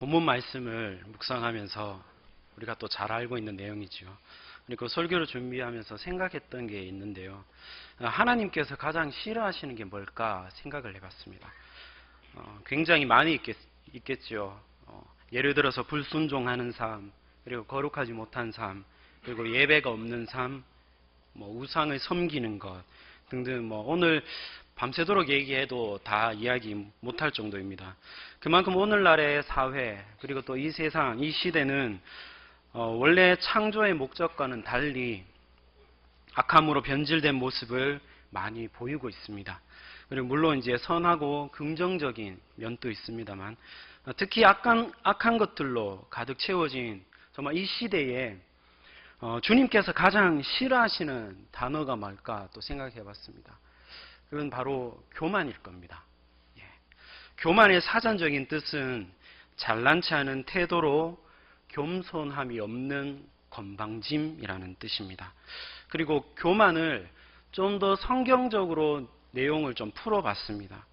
본문 말씀을 묵상하면서 우리가 또 잘 알고 있는 내용이죠. 그리고 설교를 준비하면서 생각했던 게 있는데요. 하나님께서 가장 싫어하시는 게 뭘까 생각을 해봤습니다. 굉장히 많이 있겠죠. 예를 들어서 불순종하는 삶, 그리고 거룩하지 못한 삶, 그리고 예배가 없는 삶, 우상을 섬기는 것 등등 오늘 밤새도록 얘기해도 다 이야기 못할 정도입니다. 그만큼 오늘날의 사회 그리고 또 이 세상, 이 시대는 원래 창조의 목적과는 달리 악함으로 변질된 모습을 많이 보이고 있습니다. 그리고 물론 이제 선하고 긍정적인 면도 있습니다만 특히 악한 것들로 가득 채워진 정말 이 시대에 주님께서 가장 싫어하시는 단어가 뭘까 또 생각해 봤습니다. 그건 바로 교만일 겁니다. 교만의 사전적인 뜻은 잘난치 않은 태도로 겸손함이 없는 건방짐이라는 뜻입니다. 그리고 교만을 좀 더 성경적으로 내용을 좀 풀어봤습니다.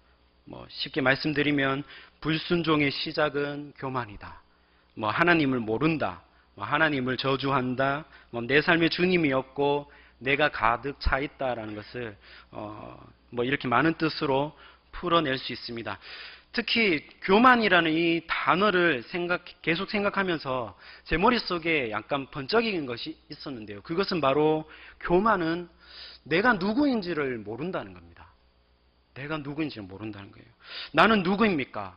쉽게 말씀드리면 불순종의 시작은 교만이다. 하나님을 모른다. 하나님을 저주한다. 내 삶에 주님이 없고 내가 가득 차 있다라는 것을 이렇게 많은 뜻으로 풀어낼 수 있습니다. 특히 교만이라는 이 단어를 계속 생각하면서 제 머릿속에 약간 번쩍이는 것이 있었는데요. 그것은 바로 교만은 내가 누구인지를 모른다는 겁니다. 내가 누구인지를 모른다는 거예요. 나는 누구입니까?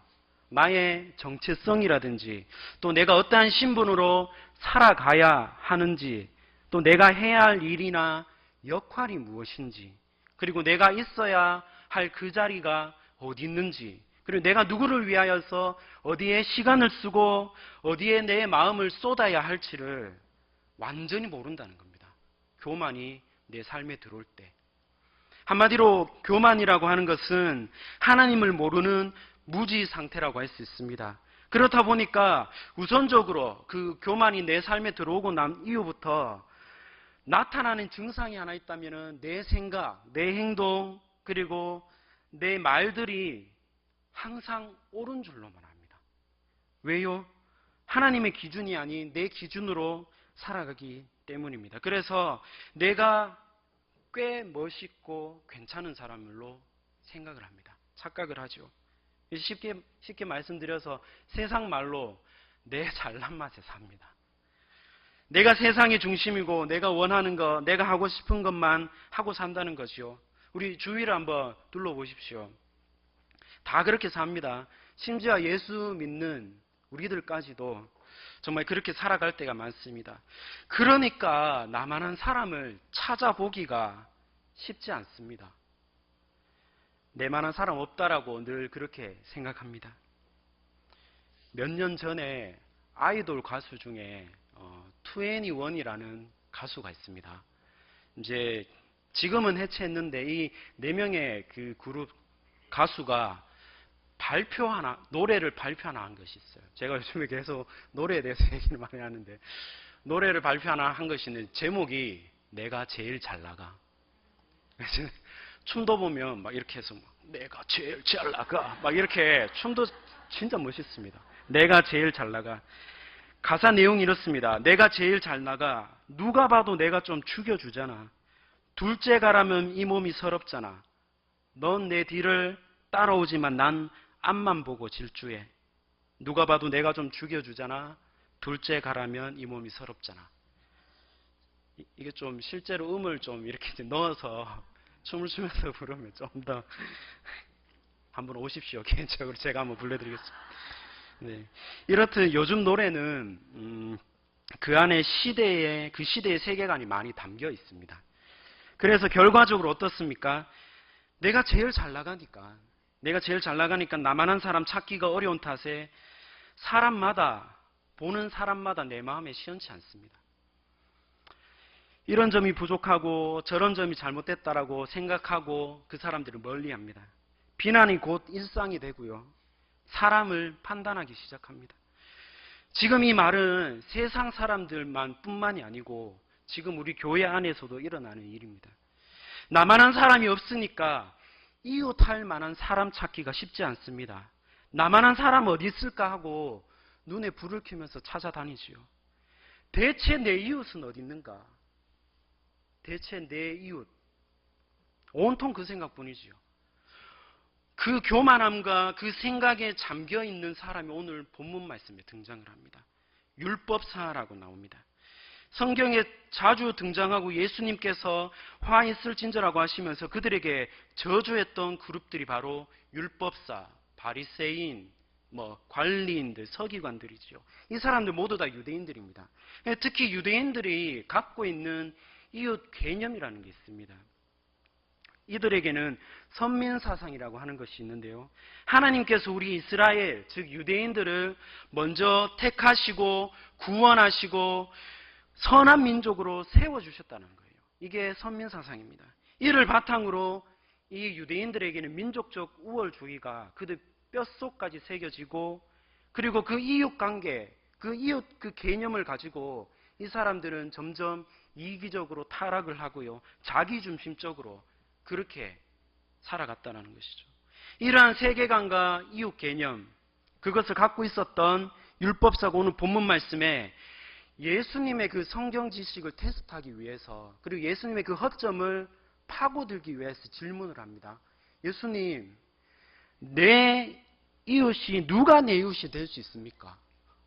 나의 정체성이라든지 또 내가 어떠한 신분으로 살아가야 하는지 또 내가 해야 할 일이나 역할이 무엇인지 그리고 내가 있어야 할 그 자리가 어디 있는지 그리고 내가 누구를 위하여서 어디에 시간을 쓰고 어디에 내 마음을 쏟아야 할지를 완전히 모른다는 겁니다. 교만이 내 삶에 들어올 때. 한마디로 교만이라고 하는 것은 하나님을 모르는 무지 상태라고 할 수 있습니다. 그렇다 보니까 우선적으로 그 교만이 내 삶에 들어오고 난 이후부터 나타나는 증상이 하나 있다면 내 생각, 내 행동, 그리고 내 말들이 항상 옳은 줄로만 압니다. 왜요? 하나님의 기준이 아닌 내 기준으로 살아가기 때문입니다. 그래서 내가 꽤 멋있고 괜찮은 사람으로 생각을 합니다. 착각을 하죠. 쉽게 말씀드려서 세상 말로 내 잘난 맛에 삽니다. 내가 세상의 중심이고 내가 원하는 것, 내가 하고 싶은 것만 하고 산다는 것이요. 우리 주위를 한번 둘러보십시오. 다 그렇게 삽니다. 심지어 예수 믿는 우리들까지도 정말 그렇게 살아갈 때가 많습니다. 그러니까 나만한 사람을 찾아보기가 쉽지 않습니다. 내만한 사람 없다라고 늘 그렇게 생각합니다. 몇 년 전에 아이돌 가수 중에 2NE1이라는 가수가 있습니다. 이제 지금은 해체했는데 이 4명의 그 그룹 가수가 노래를 발표 하나 한 것이 있어요. 제가 요즘에 계속 노래에 대해서 얘기를 많이 하는데 노래를 발표 하나 한 것이 있는데 제목이 내가 제일 잘 나가. 춤도 보면 막 이렇게 해서 내가 제일 잘 나가 막 이렇게 춤도 진짜 멋있습니다. 내가 제일 잘 나가. 가사 내용이 이렇습니다. 내가 제일 잘 나가. 누가 봐도 내가 좀 죽여주잖아. 둘째 가라면 이 몸이 서럽잖아. 넌 내 뒤를 따라오지만 난 앞만 보고 질주해. 누가 봐도 내가 좀 죽여주잖아. 둘째 가라면 이 몸이 서럽잖아. 이게 좀 실제로 음을 좀 이렇게 넣어서 춤을 추면서 부르면 좀 더 한번 오십시오. 개인적으로 제가 한번 불러드리겠습니다. 네. 이렇듯 요즘 노래는 그 안에 그 시대의 세계관이 많이 담겨 있습니다. 그래서 결과적으로 어떻습니까? 내가 제일 잘 나가니까 나만한 사람 찾기가 어려운 탓에 보는 사람마다 내 마음에 시원치 않습니다. 이런 점이 부족하고 저런 점이 잘못됐다라고 생각하고 그 사람들을 멀리합니다. 비난이 곧 일상이 되고요. 사람을 판단하기 시작합니다. 지금 이 말은 세상 사람들만 뿐만이 아니고 지금 우리 교회 안에서도 일어나는 일입니다. 나만한 사람이 없으니까 이웃할 만한 사람 찾기가 쉽지 않습니다. 나만한 사람 어디 있을까 하고 눈에 불을 켜면서 찾아다니지요. 대체 내 이웃은 어디 있는가? 대체 내 이웃. 온통 그 생각뿐이지요. 그 교만함과 그 생각에 잠겨 있는 사람이 오늘 본문 말씀에 등장을 합니다. 율법사라고 나옵니다. 성경에 자주 등장하고 예수님께서 화 있을진저라고 하시면서 그들에게 저주했던 그룹들이 바로 율법사, 바리새인, 관리인들, 서기관들이죠. 이 사람들 모두 다 유대인들입니다. 특히 유대인들이 갖고 있는 이웃 개념이라는 게 있습니다. 이들에게는 선민사상이라고 하는 것이 있는데요. 하나님께서 우리 이스라엘, 즉 유대인들을 먼저 택하시고 구원하시고 선한 민족으로 세워주셨다는 거예요. 이게 선민사상입니다. 이를 바탕으로 이 유대인들에게는 민족적 우월주의가 그들 뼛속까지 새겨지고, 그리고 그 이웃관계, 그 이웃 그 개념을 가지고 이 사람들은 점점 이기적으로 타락을 하고요. 자기중심적으로 그렇게 살아갔다는 것이죠. 이러한 세계관과 이웃 개념, 그것을 갖고 있었던 율법사가 오늘 본문 말씀에 예수님의 그 성경 지식을 테스트하기 위해서, 그리고 예수님의 그 허점을 파고들기 위해서 질문을 합니다. 예수님, 내 이웃이, 누가 내 이웃이 될 수 있습니까?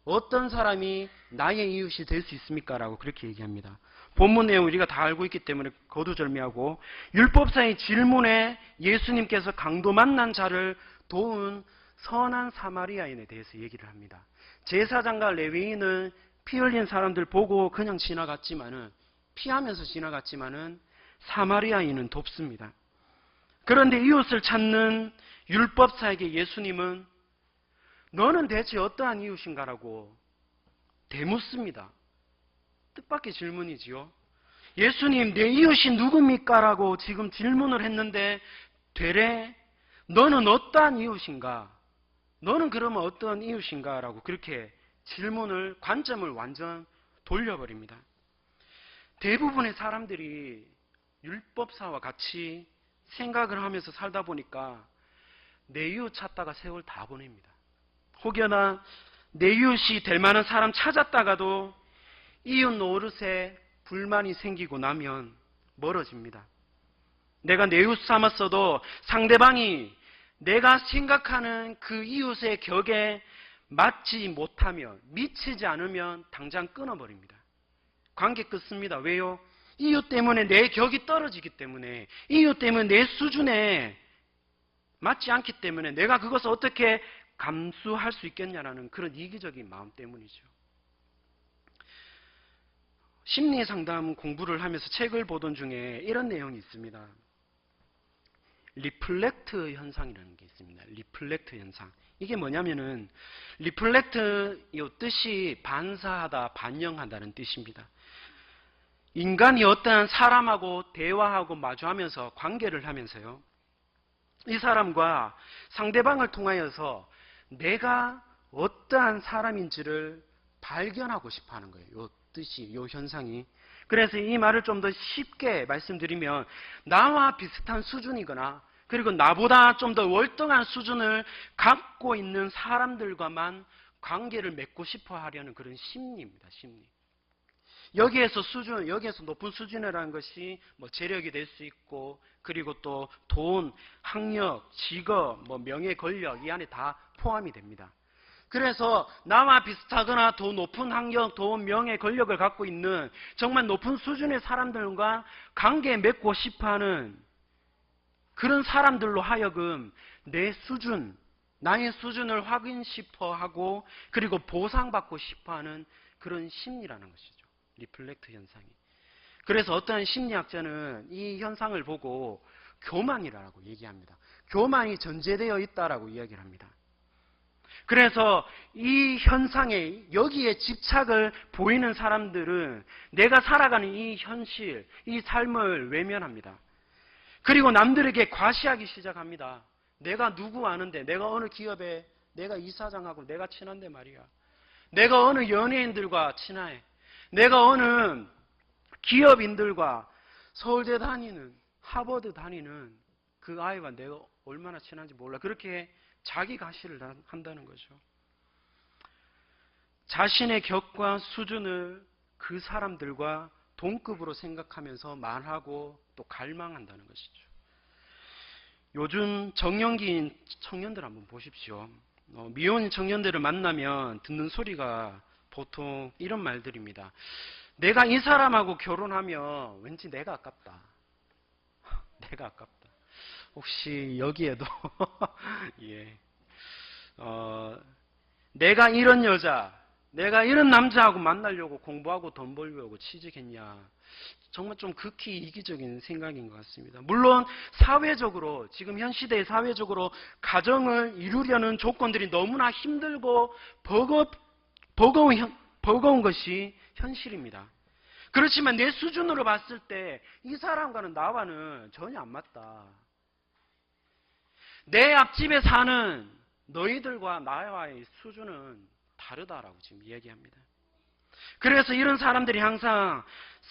어떤 사람이 나의 이웃이 될 수 있습니까? 라고 그렇게 얘기합니다. 본문 내용 우리가 다 알고 있기 때문에 거두절미하고, 율법사의 질문에 예수님께서 강도 만난 자를 도운 선한 사마리아인에 대해서 얘기를 합니다. 제사장과 레위인은 피 흘린 사람들 보고 그냥 지나갔지만은, 피하면서 지나갔지만은 사마리아인은 돕습니다. 그런데 이웃을 찾는 율법사에게 예수님은 너는 대체 어떠한 이웃인가라고 되묻습니다. 뜻밖의 질문이지요. 예수님, 내 이웃이 누굽니까? 라고 지금 질문을 했는데 되레 너는 어떠한 이웃인가? 너는 그러면 어떤 이웃인가? 라고 그렇게 질문을, 관점을 완전 돌려버립니다. 대부분의 사람들이 율법사와 같이 생각을 하면서 살다 보니까 내 이웃 찾다가 세월 다 보냅니다. 혹여나 내 이웃이 될 만한 사람 찾았다가도 이웃 노릇에 불만이 생기고 나면 멀어집니다. 내가 내 이웃 삼았어도 상대방이 내가 생각하는 그 이웃의 격에 맞지 못하면, 미치지 않으면 당장 끊어버립니다. 관계 끊습니다. 왜요? 이웃 때문에 내 격이 떨어지기 때문에, 이웃 때문에 내 수준에 맞지 않기 때문에 내가 그것을 어떻게 감수할 수 있겠냐라는 그런 이기적인 마음 때문이죠. 심리상담 공부를 하면서 책을 보던 중에 이런 내용이 있습니다. 리플렉트 현상이라는 게 있습니다. 리플렉트 현상. 이게 뭐냐면은, 리플렉트 이 뜻이 반사하다, 반영한다는 뜻입니다. 인간이 어떠한 사람하고 대화하고 마주하면서 관계를 하면서요, 이 사람과 상대방을 통하여서 내가 어떠한 사람인지를 발견하고 싶어 하는 거예요. 이 뜻이, 이 현상이. 그래서 이 말을 좀 더 쉽게 말씀드리면, 나와 비슷한 수준이거나 그리고 나보다 좀 더 월등한 수준을 갖고 있는 사람들과만 관계를 맺고 싶어 하려는 그런 심리입니다. 심리. 여기에서 높은 수준이라는 것이 재력이 될 수 있고, 그리고 또 돈, 학력, 직업, 명예, 권력, 이 안에 다 포함이 됩니다. 그래서 나와 비슷하거나 더 높은 학력, 돈, 명예, 권력을 갖고 있는 정말 높은 수준의 사람들과 관계 맺고 싶어하는 그런 사람들로 하여금 내 수준, 나의 수준을 확인 싶어하고, 그리고 보상받고 싶어하는 그런 심리라는 것이죠. 리플렉트 현상이. 그래서 어떤 심리학자는 이 현상을 보고 교만이라고 얘기합니다. 교만이 전제되어 있다라고 이야기를 합니다. 그래서 이 현상에, 여기에 집착을 보이는 사람들은 내가 살아가는 이 현실, 이 삶을 외면합니다. 그리고 남들에게 과시하기 시작합니다. 내가 누구 아는데, 내가 어느 기업에, 내가 이사장하고 내가 친한데 말이야. 내가 어느 연예인들과 친해. 내가 어느 기업인들과 서울대 다니는, 하버드 다니는 그 아이와 내가 얼마나 친한지 몰라. 그렇게 자기 과시를 한다는 거죠. 자신의 격과 수준을 그 사람들과 동급으로 생각하면서 말하고 또 갈망한다는 것이죠. 요즘 정년기인 청년들 한번 보십시오. 미혼 청년들을 만나면 듣는 소리가 보통 이런 말들입니다. 내가 이 사람하고 결혼하면 왠지 내가 아깝다. 내가 아깝다. 혹시 여기에도 예. 내가 이런 여자, 내가 이런 남자하고 만나려고 공부하고 돈 벌려고 취직했냐. 정말 좀 극히 이기적인 생각인 것 같습니다. 물론 사회적으로, 지금 현 시대의 사회적으로 가정을 이루려는 조건들이 너무나 힘들고 버거운 것이 현실입니다. 그렇지만 내 수준으로 봤을 때 이 사람과는 나와는 전혀 안 맞다. 내 앞집에 사는 너희들과 나와의 수준은 다르다라고 지금 이야기합니다. 그래서 이런 사람들이 항상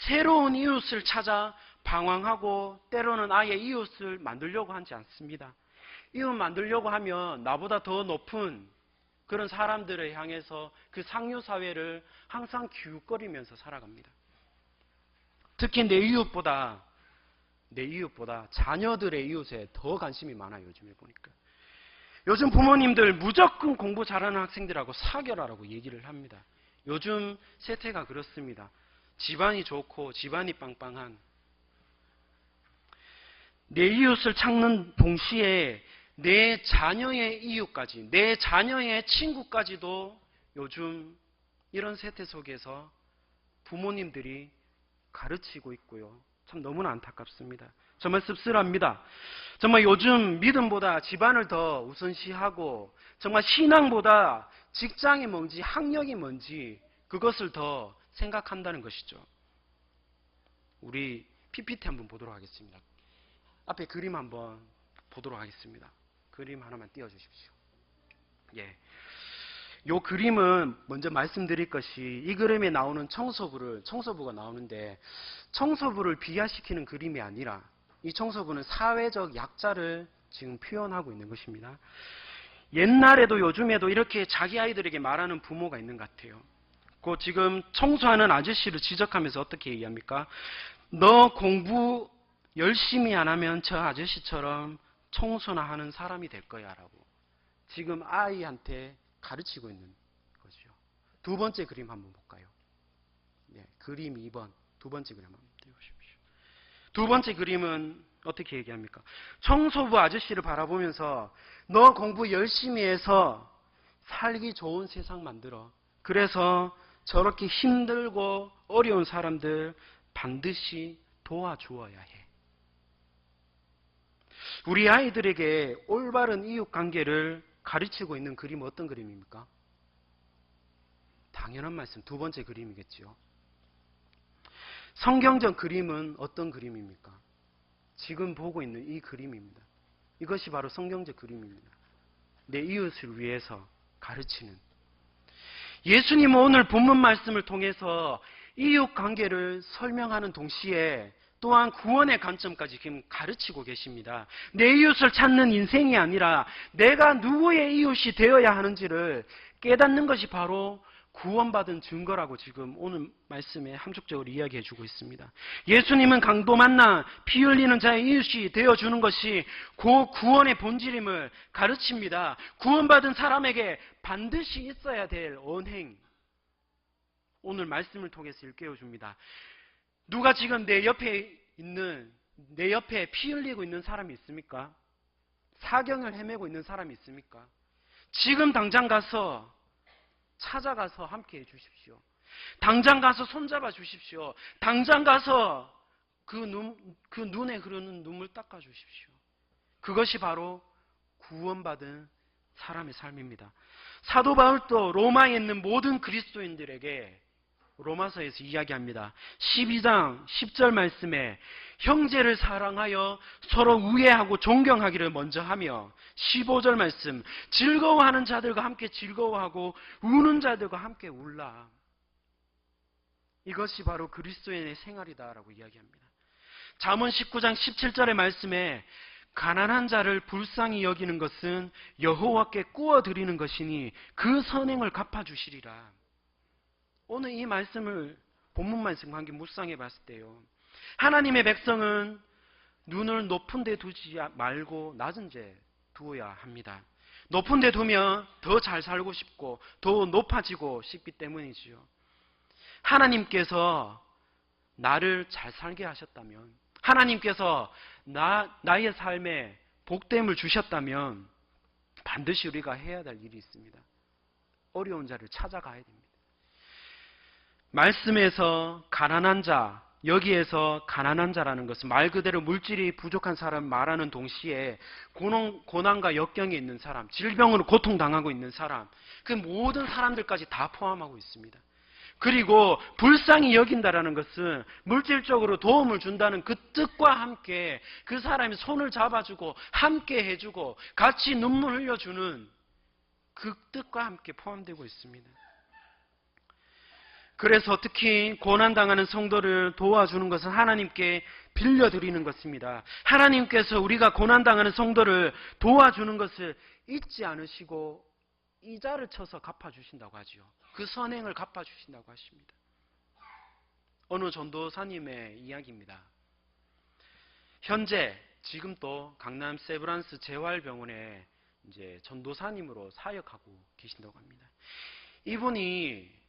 새로운 이웃을 찾아 방황하고 때로는 아예 이웃을 만들려고 하지 않습니다. 이웃 만들려고 하면 나보다 더 높은 그런 사람들을 향해서 그 상류사회를 항상 기웃거리면서 살아갑니다. 특히 내 이웃보다 자녀들의 이웃에 더 관심이 많아요. 요즘에 보니까. 요즘 부모님들 무조건 공부 잘하는 학생들하고 사귀라라고 얘기를 합니다. 요즘 세태가 그렇습니다. 집안이 좋고 집안이 빵빵한 내 이웃을 찾는 동시에 내 자녀의 이웃까지, 내 자녀의 친구까지도 요즘 이런 세태 속에서 부모님들이 가르치고 있고요. 참 너무나 안타깝습니다. 정말 씁쓸합니다. 정말 요즘 믿음보다 집안을 더 우선시하고 정말 신앙보다 직장이 뭔지 학력이 뭔지 그것을 더 생각한다는 것이죠. 우리 PPT 한번 보도록 하겠습니다. 앞에 그림 한번 보도록 하겠습니다. 그림 하나만 띄워주십시오. 예. 요 그림은 먼저 말씀드릴 것이 이 그림에 나오는 청소부가 나오는데 청소부를 비하시키는 그림이 아니라 이 청소부는 사회적 약자를 지금 표현하고 있는 것입니다. 옛날에도 요즘에도 이렇게 자기 아이들에게 말하는 부모가 있는 것 같아요. 그 지금 청소하는 아저씨를 지적하면서 어떻게 얘기합니까? 너 공부 열심히 안 하면 저 아저씨처럼 청소나 하는 사람이 될 거야 라고 지금 아이한테 가르치고 있는 거죠. 두 번째 그림 한번 볼까요? 네, 그림 2번 두 번째 그림 한번 띄워주십시오. 두 번째 그림은 어떻게 얘기합니까? 청소부 아저씨를 바라보면서 너 공부 열심히 해서 살기 좋은 세상 만들어. 그래서 저렇게 힘들고 어려운 사람들 반드시 도와주어야 해. 우리 아이들에게 올바른 이웃 관계를 가르치고 있는 그림은 어떤 그림입니까? 당연한 말씀, 두 번째 그림이겠죠. 성경적 그림은 어떤 그림입니까? 지금 보고 있는 이 그림입니다. 이것이 바로 성경적 그림입니다. 내 이웃을 위해서 가르치는. 예수님은 오늘 본문 말씀을 통해서 이웃 관계를 설명하는 동시에 또한 구원의 관점까지 지금 가르치고 계십니다. 내 이웃을 찾는 인생이 아니라 내가 누구의 이웃이 되어야 하는지를 깨닫는 것이 바로 구원받은 증거라고 지금 오늘 말씀에 함축적으로 이야기해 주고 있습니다. 예수님은 강도 만나 피 흘리는 자의 이웃이 되어주는 것이 그 구원의 본질임을 가르칩니다. 구원받은 사람에게 반드시 있어야 될 언행, 오늘 말씀을 통해서 일깨워 줍니다. 누가 지금 내 옆에 피 흘리고 있는 사람이 있습니까? 사경을 헤매고 있는 사람이 있습니까? 지금 당장 가서 찾아가서 함께 해 주십시오. 당장 가서 손잡아 주십시오. 당장 가서 그 눈에 흐르는 눈물 닦아 주십시오. 그것이 바로 구원받은 사람의 삶입니다. 사도 바울도 로마에 있는 모든 그리스도인들에게 로마서에서 이야기합니다. 12장 10절 말씀에 형제를 사랑하여 서로 우애하고 존경하기를 먼저 하며 15절 말씀 즐거워하는 자들과 함께 즐거워하고 우는 자들과 함께 울라. 이것이 바로 그리스도인의 생활이다라고 이야기합니다. 잠언 19장 17절의 말씀에 가난한 자를 불쌍히 여기는 것은 여호와께 꾸어드리는 것이니 그 선행을 갚아주시리라. 오늘 이 말씀을 본문 말씀 관계 묵상해 봤을 때요. 하나님의 백성은 눈을 높은 데 두지 말고 낮은 데 두어야 합니다. 높은 데 두면 더 잘 살고 싶고 더 높아지고 싶기 때문이지요. 하나님께서 나를 잘 살게 하셨다면, 하나님께서 나의 삶에 복됨을 주셨다면 반드시 우리가 해야 될 일이 있습니다. 어려운 자를 찾아가야 됩니다. 말씀에서 가난한 자, 여기에서 가난한 자라는 것은 말 그대로 물질이 부족한 사람을 말하는 동시에 고난과 역경에 있는 사람, 질병으로 고통당하고 있는 사람, 그 모든 사람들까지 다 포함하고 있습니다. 그리고 불쌍히 여긴다라는 것은 물질적으로 도움을 준다는 그 뜻과 함께 그 사람이 손을 잡아주고 함께 해주고 같이 눈물 흘려주는 그 뜻과 함께 포함되고 있습니다. 그래서 특히 고난당하는 성도를 도와주는 것은 하나님께 빌려드리는 것입니다. 하나님께서 우리가 고난당하는 성도를 도와주는 것을 잊지 않으시고 이자를 쳐서 갚아주신다고 하죠. 그 선행을 갚아주신다고 하십니다. 어느 전도사님의 이야기입니다. 현재 지금 또 강남 세브란스 재활병원에 이제 전도사님으로 사역하고 계신다고 합니다. 이분이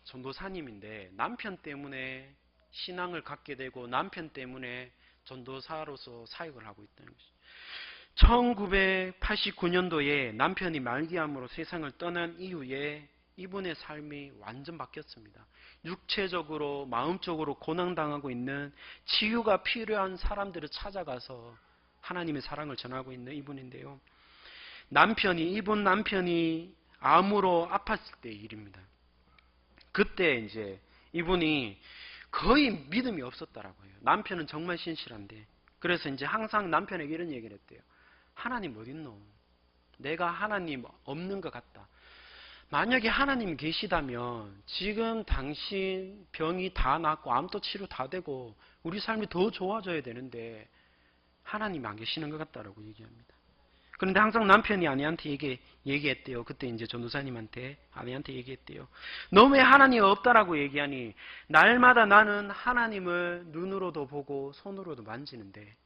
전도사님인데 남편 때문에 신앙을 갖게 되고 남편 때문에 전도사로서 사역을 하고 있다는 것이죠. 1989년도에 남편이 말기암으로 세상을 떠난 이후에 이분의 삶이 완전 바뀌었습니다. 육체적으로 마음적으로 고난당하고 있는 치유가 필요한 사람들을 찾아가서 하나님의 사랑을 전하고 있는 이분인데요. 이분 남편이 암으로 아팠을 때의 일입니다. 그때 이제 이분이 거의 믿음이 없었다라고 해요. 남편은 정말 신실한데. 그래서 이제 항상 남편에게 이런 얘기를 했대요. 하나님 어딨노? 내가 하나님 없는 것 같다. 만약에 하나님 계시다면 지금 당신 병이 다 낫고 암도 치료 다 되고 우리 삶이 더 좋아져야 되는데 하나님 안 계시는 것 같다라고 얘기합니다. 그런데 항상 남편이 아내한테 얘기했대요. 그때 이제 전도사님한테 아내한테 얘기했대요. 너 왜 하나님 없다라고 얘기하니? 날마다 나는 하나님을 눈으로도 보고 손으로도 만지는데.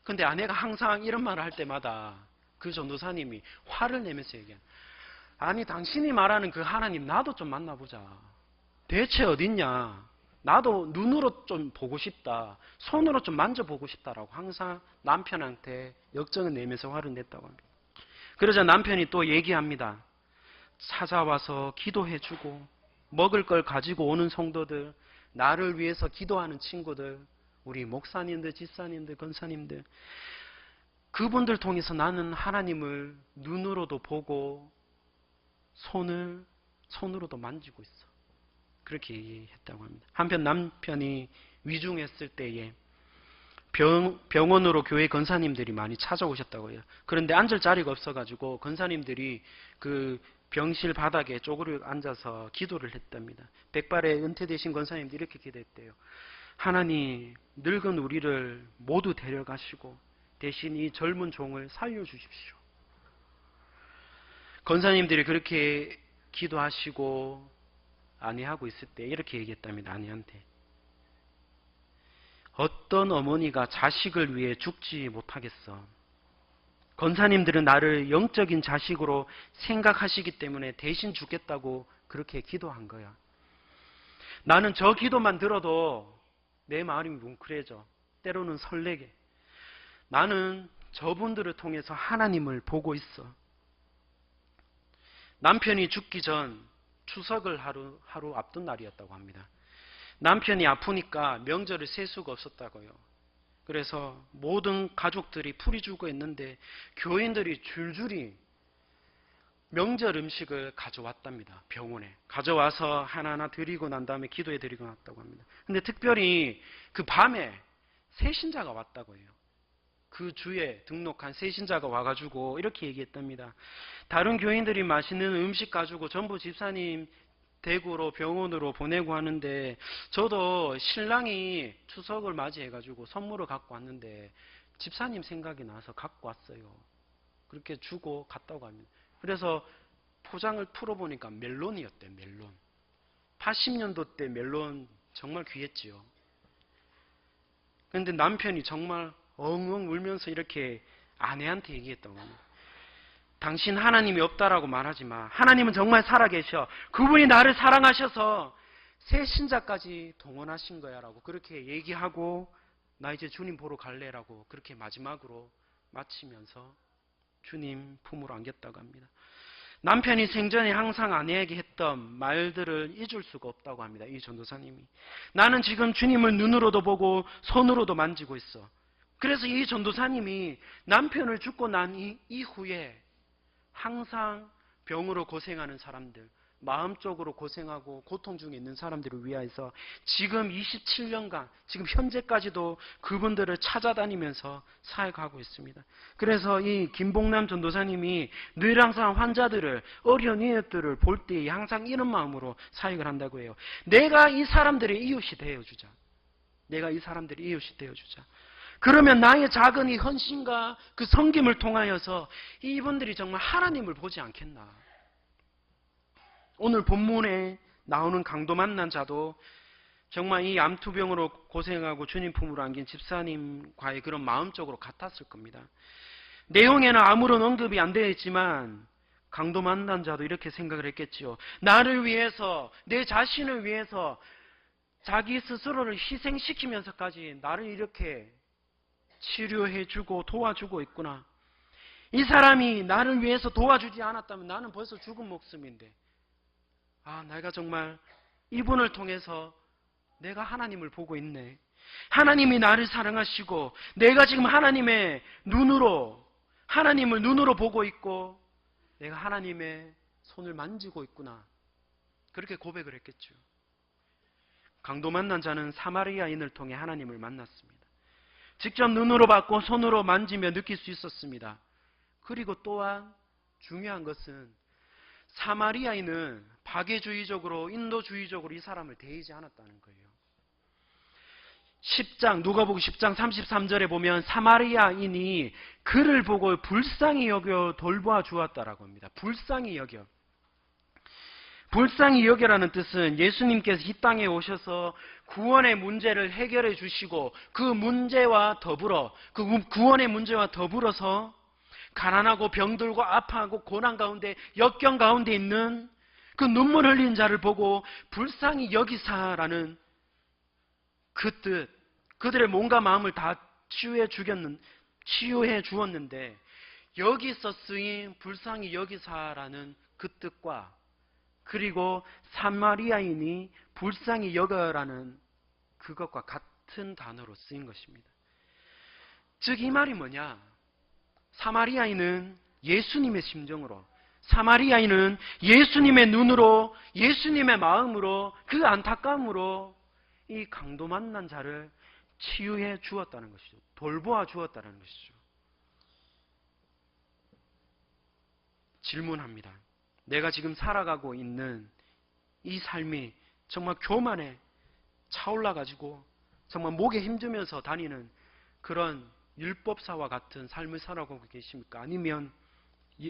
근데 아내가 항상 이런 말을 할 때마다 그 전도사님이 화를 내면서 얘기해요. 아니 당신이 말하는 그 하나님 나도 좀 만나보자. 대체 어딨냐? 나도 눈으로 좀 보고 싶다. 손으로 좀 만져보고 싶다라고 항상 남편한테 역정을 내면서 화를 냈다고 합니다. 그러자 남편이 또 얘기합니다. 찾아와서 기도해주고 먹을 걸 가지고 오는 성도들, 나를 위해서 기도하는 친구들, 우리 목사님들, 집사님들, 권사님들, 그분들 통해서 나는 하나님을 눈으로도 보고 손으로도 만지고 있어. 그렇게 얘기했다고 합니다. 한편 남편이 위중했을 때에 병원으로 교회 권사님들이 많이 찾아오셨다고 해요. 그런데 앉을 자리가 없어가지고 권사님들이 그 병실 바닥에 쪼그려 앉아서 기도를 했답니다. 백발에 은퇴되신 권사님들이 이렇게 기도했대요. 하나님, 늙은 우리를 모두 데려가시고 대신 이 젊은 종을 살려주십시오. 권사님들이 그렇게 기도하시고 아내하고 있을 때 이렇게 얘기했답니다. 아내한테. 어떤 어머니가 자식을 위해 죽지 못하겠어. 권사님들은 나를 영적인 자식으로 생각하시기 때문에 대신 죽겠다고 그렇게 기도한 거야. 나는 저 기도만 들어도 내 마음이 뭉클해져. 때로는 설레게. 나는 저분들을 통해서 하나님을 보고 있어. 남편이 죽기 전 추석을 하루 앞둔 날이었다고 합니다. 남편이 아프니까 명절을 셀 수가 없었다고요. 그래서 모든 가족들이 풀이 주고 있는데 교인들이 줄줄이 명절 음식을 가져왔답니다. 병원에. 가져와서 하나하나 드리고 난 다음에 기도해 드리고 났다고 합니다. 근데 특별히 그 밤에 세신자가 왔다고 해요. 그 주에 등록한 세신자가 와가지고 이렇게 얘기했답니다. 다른 교인들이 맛있는 음식 가지고 전부 집사님 댁으로 병원으로 보내고 하는데 저도 신랑이 추석을 맞이해가지고 선물을 갖고 왔는데 집사님 생각이 나서 갖고 왔어요. 그렇게 주고 갔다고 합니다. 그래서 포장을 풀어보니까 멜론이었대요. 멜론. 80년도 때 멜론 정말 귀했지요. 그런데 남편이 정말 엉엉 울면서 이렇게 아내한테 얘기했던 겁니다. 당신 하나님이 없다라고 말하지 마. 하나님은 정말 살아계셔. 그분이 나를 사랑하셔서 새 신자까지 동원하신 거야 라고 그렇게 얘기하고 나 이제 주님 보러 갈래라고 그렇게 마지막으로 마치면서 주님 품으로 안겼다고 합니다. 남편이 생전에 항상 아내에게 했던 말들을 잊을 수가 없다고 합니다. 이 전도사님이. 나는 지금 주님을 눈으로도 보고 손으로도 만지고 있어. 그래서 이 전도사님이 남편을 죽고 난 이후에 항상 병으로 고생하는 사람들, 마음적으로 고생하고 고통 중에 있는 사람들을 위하여서 지금 27년간, 지금 현재까지도 그분들을 찾아다니면서 사역하고 있습니다. 그래서 이 김봉남 전도사님이 늘 항상 환자들을, 어려운 이웃들을 볼 때 항상 이런 마음으로 사역을 한다고 해요. 내가 이 사람들의 이웃이 되어주자. 내가 이 사람들의 이웃이 되어주자. 그러면 나의 작은 이 헌신과 그 섬김을 통하여서 이분들이 정말 하나님을 보지 않겠나. 오늘 본문에 나오는 강도 만난 자도 정말 이 암투병으로 고생하고 주님 품으로 안긴 집사님과의 그런 마음적으로 같았을 겁니다. 내용에는 아무런 언급이 안 되어 있지만 강도 만난 자도 이렇게 생각을 했겠지요. 나를 위해서, 내 자신을 위해서 자기 스스로를 희생시키면서까지 나를 이렇게 치료해주고 도와주고 있구나. 이 사람이 나를 위해서 도와주지 않았다면 나는 벌써 죽은 목숨인데, 내가 정말 이분을 통해서 내가 하나님을 보고 있네. 하나님이 나를 사랑하시고 내가 지금 하나님의 하나님을 눈으로 보고 있고 내가 하나님의 손을 만지고 있구나. 그렇게 고백을 했겠죠. 강도 만난 자는 사마리아인을 통해 하나님을 만났습니다. 직접 눈으로 봤고 손으로 만지며 느낄 수 있었습니다. 그리고 또한 중요한 것은 사마리아인은 박애주의적으로, 인도주의적으로 이 사람을 대하지 않았다는 거예요. 누가복음 10장 33절에 보면 사마리아인이 그를 보고 불쌍히 여겨 돌보아 주었다라고 합니다. 불쌍히 여겨. 불쌍히 여겨라는 뜻은 예수님께서 이 땅에 오셔서 구원의 문제를 해결해 주시고 그 문제와 더불어, 그 구원의 문제와 더불어서 가난하고 병들고 아파하고 고난 가운데, 역경 가운데 있는 그 눈물 흘린 자를 보고 불쌍히 여기사라는 그 뜻, 그들의 몸과 마음을 다 치유해 주었는데 여기서 쓰인 불쌍히 여기사라는 그 뜻과 그리고 사마리아인이 불쌍히 여겨라는 그것과 같은 단어로 쓰인 것입니다. 즉 이 말이 뭐냐? 사마리아인은 예수님의 심정으로, 사마리아인은 예수님의 눈으로, 예수님의 마음으로, 그 안타까움으로 이 강도 만난 자를 치유해 주었다는 것이죠. 돌보아 주었다는 것이죠. 질문합니다. 내가 지금 살아가고 있는 이 삶이 정말 교만에 차올라가지고 정말 목에 힘주면서 다니는 그런 율법사와 같은 삶을 살아가고 계십니까? 아니면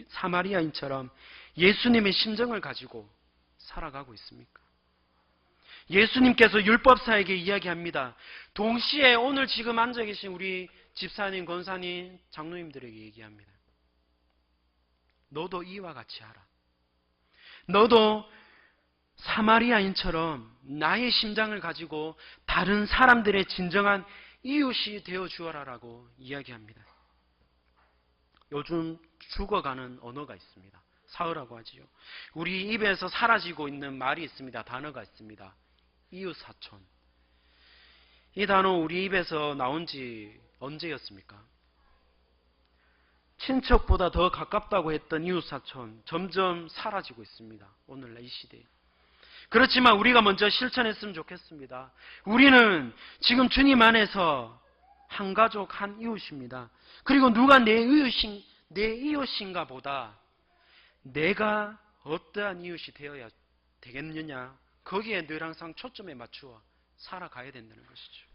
사마리아인처럼 예수님의 심정을 가지고 살아가고 있습니까? 예수님께서 율법사에게 이야기합니다. 동시에 오늘 지금 앉아 계신 우리 집사님, 권사님, 장로님들에게 얘기합니다. 너도 이와 같이 하라. 너도 사마리아인처럼 나의 심장을 가지고 다른 사람들의 진정한 이웃이 되어 주어라라고 이야기합니다. 요즘 죽어가는 언어가 있습니다. 사어라고 하지요. 우리 입에서 사라지고 있는 말이 있습니다. 단어가 있습니다. 이웃사촌. 이 단어 우리 입에서 나온 지 언제였습니까? 친척보다 더 가깝다고 했던 이웃사촌 점점 사라지고 있습니다. 오늘날 이 시대에. 그렇지만 우리가 먼저 실천했으면 좋겠습니다. 우리는 지금 주님 안에서 한 가족, 한 이웃입니다. 그리고 누가 내 이웃인가 보다 내가 어떠한 이웃이 되어야 되겠느냐, 거기에 늘 항상 초점에 맞추어 살아가야 된다는 것이죠.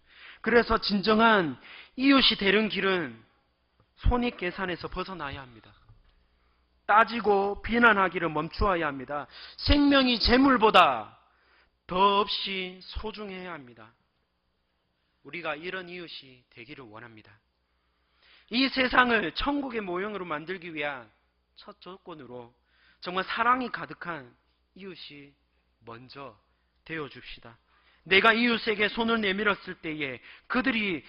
그래서 진정한 이웃이 되는 길은 손익계산에서 벗어나야 합니다. 따지고 비난하기를 멈추어야 합니다. 생명이 재물보다 더없이 소중해야 합니다. 우리가 이런 이웃이 되기를 원합니다. 이 세상을 천국의 모형으로 만들기 위한 첫 조건으로 정말 사랑이 가득한 이웃이 먼저 되어줍시다. 내가 이웃에게 손을 내밀었을 때에 그들이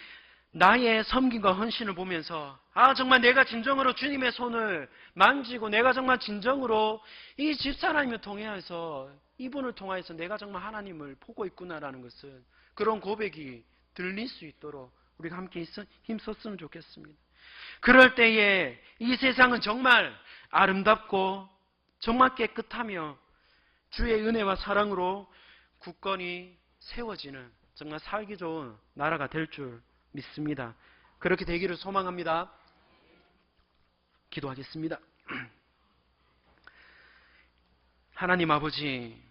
나의 섬김과 헌신을 보면서 정말 내가 진정으로 주님의 손을 만지고 내가 정말 진정으로 이 집사람을 통해서 이분을 통해서 내가 정말 하나님을 보고 있구나라는 것을 그런 고백이 들릴 수 있도록 우리가 함께 힘썼으면 좋겠습니다. 그럴 때에 이 세상은 정말 아름답고 정말 깨끗하며 주의 은혜와 사랑으로 굳건히 세워지는 정말 살기 좋은 나라가 될 줄 믿습니다. 그렇게 되기를 소망합니다. 기도하겠습니다. 하나님 아버지,